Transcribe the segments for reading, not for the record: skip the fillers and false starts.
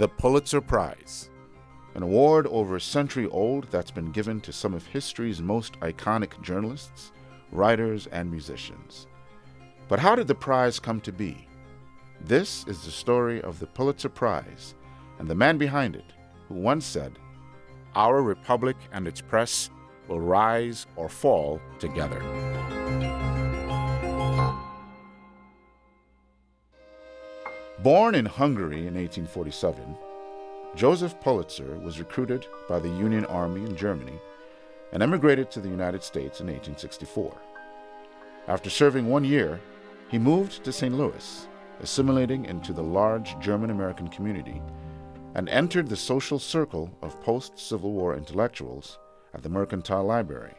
The Pulitzer Prize, an award over a century old that's been given to some of history's most iconic journalists, writers, and musicians. But how did the prize come to be? This is the story of the Pulitzer Prize and the man behind it, who once said, "Our republic and its press will rise or fall together." Born in Hungary in 1847, Joseph Pulitzer was recruited by the Union Army in Germany and emigrated to the United States in 1864. After serving 1 year, he moved to St. Louis, assimilating into the large German-American community, and entered the social circle of post-Civil War intellectuals at the Mercantile Library,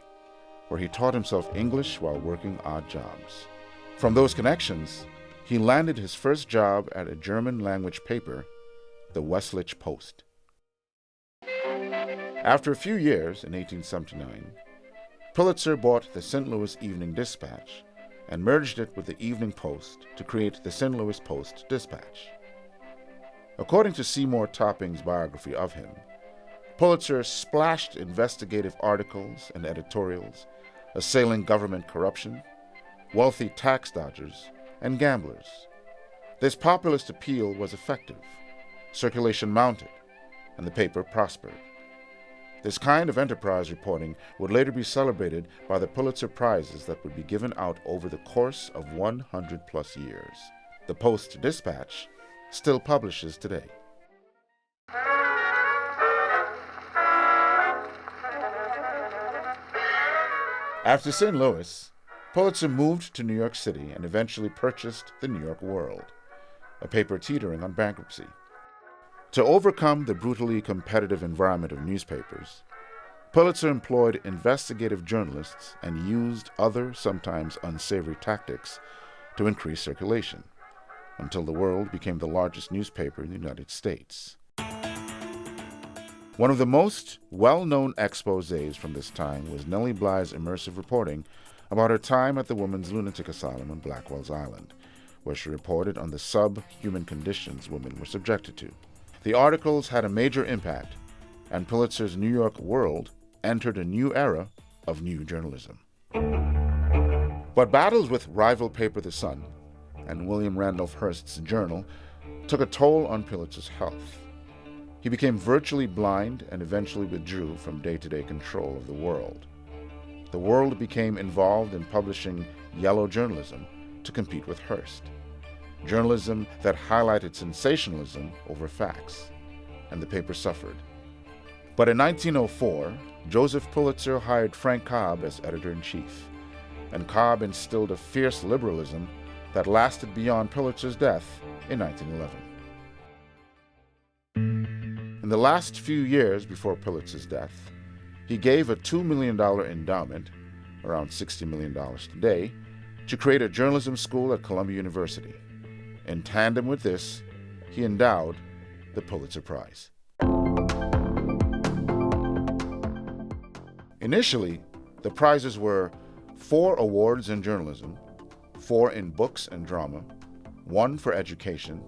where he taught himself English while working odd jobs. From those connections, he landed his first job at a German-language paper, the Westlich Post. After a few years, in 1879, Pulitzer bought the St. Louis Evening Dispatch and merged it with the Evening Post to create the St. Louis Post-Dispatch. According to Seymour Topping's biography of him, Pulitzer splashed investigative articles and editorials assailing government corruption, wealthy tax dodgers, and gamblers. This populist appeal was effective, circulation mounted, and the paper prospered. This kind of enterprise reporting would later be celebrated by the Pulitzer Prizes that would be given out over the course of 100+ years. The Post-Dispatch still publishes today. After St. Louis, Pulitzer moved to New York City and eventually purchased the New York World, a paper teetering on bankruptcy. To overcome the brutally competitive environment of newspapers, Pulitzer employed investigative journalists and used other, sometimes unsavory tactics to increase circulation, until the World became the largest newspaper in the United States. One of the most well-known exposés from this time was Nellie Bly's immersive reporting about her time at the Women's Lunatic Asylum on Blackwell's Island, where she reported on the subhuman conditions women were subjected to. The articles had a major impact, and Pulitzer's New York World entered a new era of new journalism. But battles with rival paper The Sun and William Randolph Hearst's Journal took a toll on Pulitzer's health. He became virtually blind and eventually withdrew from day-to-day control of the World. The World became involved in publishing yellow journalism to compete with Hearst, journalism that highlighted sensationalism over facts, and the paper suffered. But in 1904, Joseph Pulitzer hired Frank Cobb as editor-in-chief, and Cobb instilled a fierce liberalism that lasted beyond Pulitzer's death in 1911. In the last few years before Pulitzer's death, he gave a $2 million endowment, around $60 million today, to create a journalism school at Columbia University. In tandem with this, he endowed the Pulitzer Prize. Initially, the prizes were 4 awards in journalism, 4 in books and drama, 1 for education,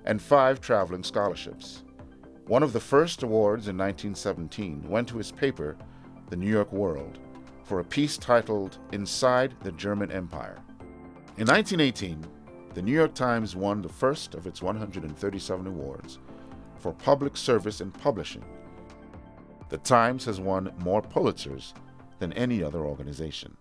and 5 traveling scholarships. One of the first awards in 1917 went to his paper, The New York World, for a piece titled Inside the German Empire. In 1918, the New York Times won the first of its 137 awards for public service in publishing. The Times has won more Pulitzers than any other organization.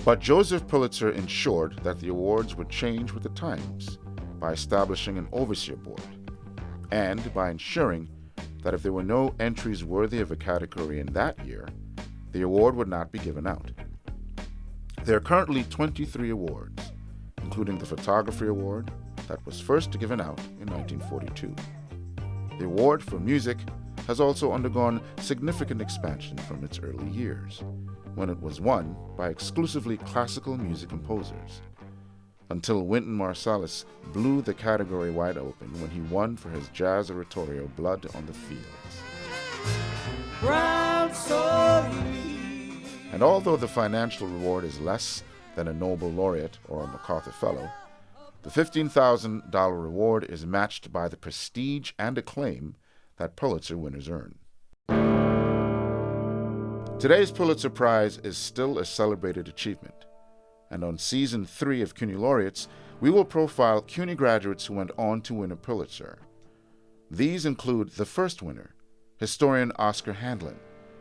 But Joseph Pulitzer ensured that the awards would change with the times by establishing an overseer board, and by ensuring that if there were no entries worthy of a category in that year, the award would not be given out. There are currently 23 awards, including the Photography Award that was first given out in 1942. The award for music has also undergone significant expansion from its early years, when it was won by exclusively classical music composers, until Wynton Marsalis blew the category wide open when he won for his jazz oratorio Blood on the Fields. And although the financial reward is less than a Nobel laureate or a MacArthur Fellow, The $15,000 reward is matched by the prestige and acclaim that Pulitzer winners earn. Today's Pulitzer Prize is still a celebrated achievement, and on Season 3 of CUNY Laureates, we will profile CUNY graduates who went on to win a Pulitzer. These include the first winner, historian Oscar Handlin,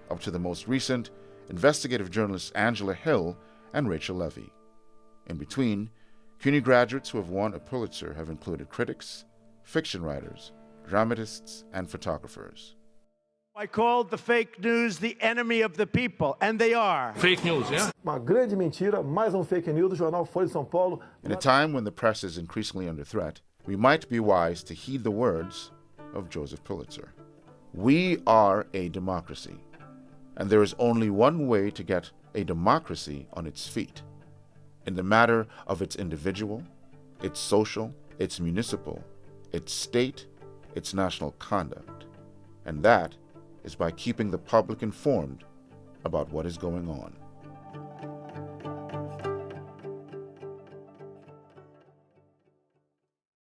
up to the most recent, investigative journalists Angela Hill and Rachel Levy. In between, CUNY graduates who have won a Pulitzer have included critics, fiction writers, dramatists, and photographers. I called the fake news the enemy of the people, and they are. Fake news, yeah? Uma grande mentira, mais fake news do jornal Folha de São Paulo. In a time when the press is increasingly under threat, we might be wise to heed the words of Joseph Pulitzer. We are a democracy, and there is only one way to get a democracy on its feet: in the matter of its individual, its social, its municipal, its state, its national conduct. And that is by keeping the public informed about what is going on.